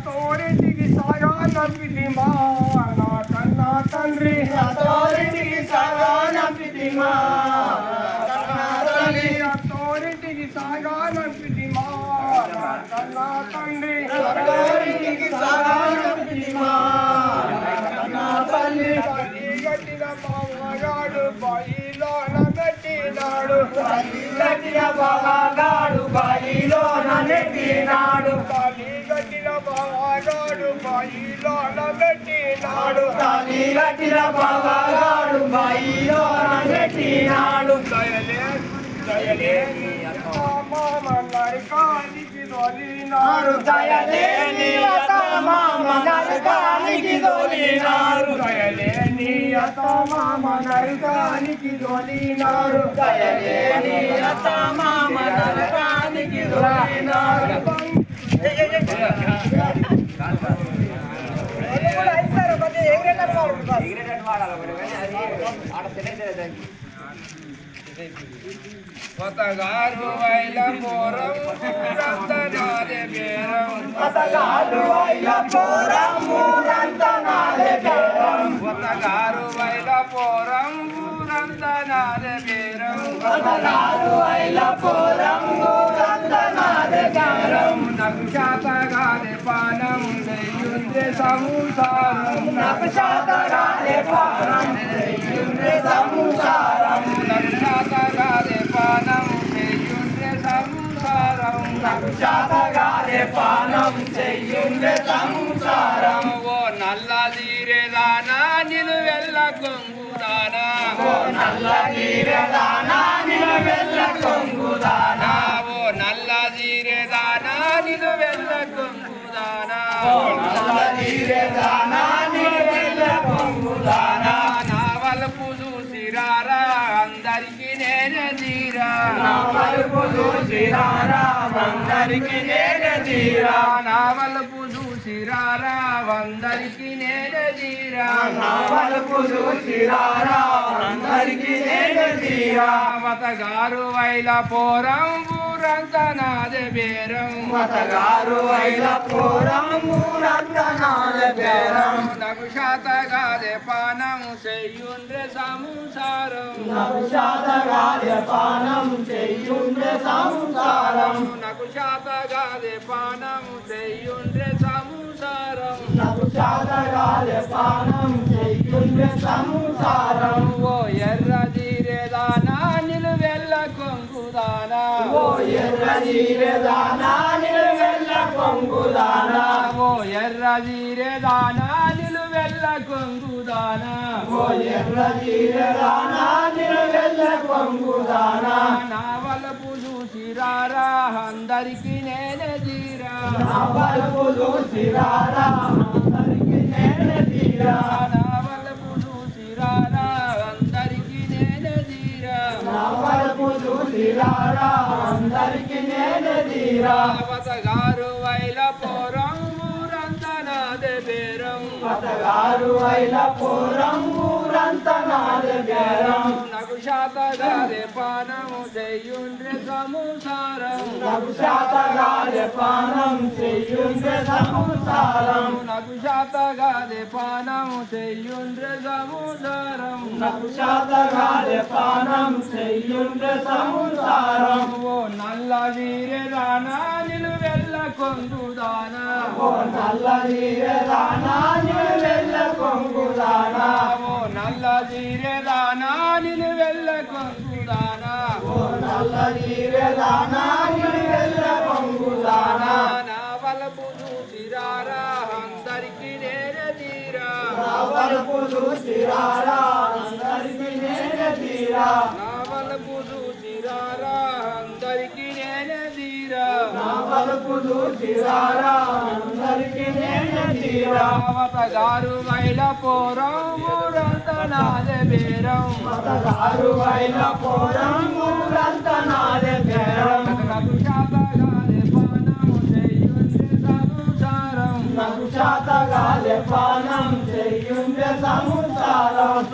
తోరింటికి సాగాన పిలిమా నా కన్నా తండ్రి తోరింటికి సాగాన పిలిమా తోరింటికి సాగాన పిలిమా నా కన్నా తండ్రి తోరింటికి సాగాన పిలిమా కన్నా తల్లి గట్టిన బావగాడు బాయిలోన పెట్టినాడు గట్టిన బావగాడు బాయిలోన నెట్టినాడు గట్టిన బావగాడు బాయిలోన పెట్టినాడు గట్టిన బావగాడు బాయిలోన నెట్టినాడు దయలేని మామ నరకానికి దొలినాడు దయలేని మామ నరకానికి దొలినాడు దయలేని మామ నరకానికి దొలినాడు దయలేని మామ నరకానికి దొలినాడు పతగారు వైల పోరం రంతనాదే బేరం పతగారు వైల పోరం రంతనాదే బేరం పతగారు వైల పోరం రంతనాదే బేరం పతగారు వైల పోరం రంతనాదే బేరం నక్షతగాదే పానం దయ్యుందే సంసారం నక్షతగాదే పానం దయ్యుందే సంసారం నక్షతగాదే పానం చెయ్యుండే సంసారం నక్షతగాదే పానం చెయ్యుండే సంసారం ఓ నల్లదీరేదానా నిలువెల్ల కొంగుదానా ఓ నల్లదీరేదానా నిలువెల్ల కొంగుదానా ఓ నల్లదీరేదానా నిలువెల్ల కొంగుదానా ఓ నల్లదీరేదానా నిలువెల్ల కొంగుదానా నా వలపు చూసిరారా అందరికి నేనే తీరా నా వలపు చూసిరారా అందరికి నేనే తీరా నా వలపు చూసిరారా అందరికి నేనే తీరా నా వలపు చూసిరారా అందరికి నేనే తీరా మతగారు వైల పోరం ఊరంత నాదే బేరం మతగారు వైల పోరం ఊరంత నాదే బేరం నాకు శాతగాదే పానం చెయ్యుండ్రే సంసారం నాకు శాతగాదే పానం చెయ్యుండ్రే సంసారం నాకు శాతగాదే పానం చెయ్యుండ్రే సంసారం నాకు శాతగాదే పానం చెయ్యుండ్రే సంసారం ఓ ఎర్ర జీరేదానా నిలువెల్ల కొంగుదానా ఓ ఎర్ర జీరేదానా నిలువెల్ల కొంగుదానా ఓ ఎర్ర జీరేదానా నిలువెల్ల కొంగుదానా ఓ ఎర్ర జీరేదానా నిలువెల్ల కొంగుదానా నా వలపు చూసిరారా అందరికి నేనే తీరా నా వలపు చూసిరారా అందరికి నేనే తీరా నా వలపు చూసిరారా అందరికి నేనే తీరా నా వలపు చూసిరారా అందరికి నేనే తీరా పతగారు వైల పోరం ఊరంత నాదే బేరం పతగారు వైల పోరం ఊరంత నాదే బేరం నాకు శాతగాదే పానము చెయ్యుండ్రే సంసారం నాకు శాతగాదే పానం చెయ్యుండ్రే సంసారం నాకు శాతగాదే పానము చెయ్యుండ్రే సంసారం నాకు శాతగాదే పానం చెయ్యుండ్రే సంసారం ఓ నల్ల వీరేదానా నిలువెల్ల కొంగుదానా ఓ నల్ల వీరేదానా నిలువెల్ల కొంగుదానా ఓ నల్ల వీరేదానా నిలువెల్ల కొంగుదానా ఓ నల్ల వీరేదానా నిలువెల్ల కొంగుదానా నా వలపు చూసిరారా అందరికి నేనే తీరా నా వలపు చూసిరారా అందరికి నేనే తీరా నా వలపు చూసిరారా అందరికి నేనే తీరా నా వలపు చూసిరారా అందరికి నేనే తీరా మతగారు వైల పోరం ఊరంత నాదే బేరం మతగారు వైల పోరం ఊరంత నాదే బేరం నాకు శాతగాదే పానం మనకు శాతగాలే పానం చెయ్యుండే సంసారం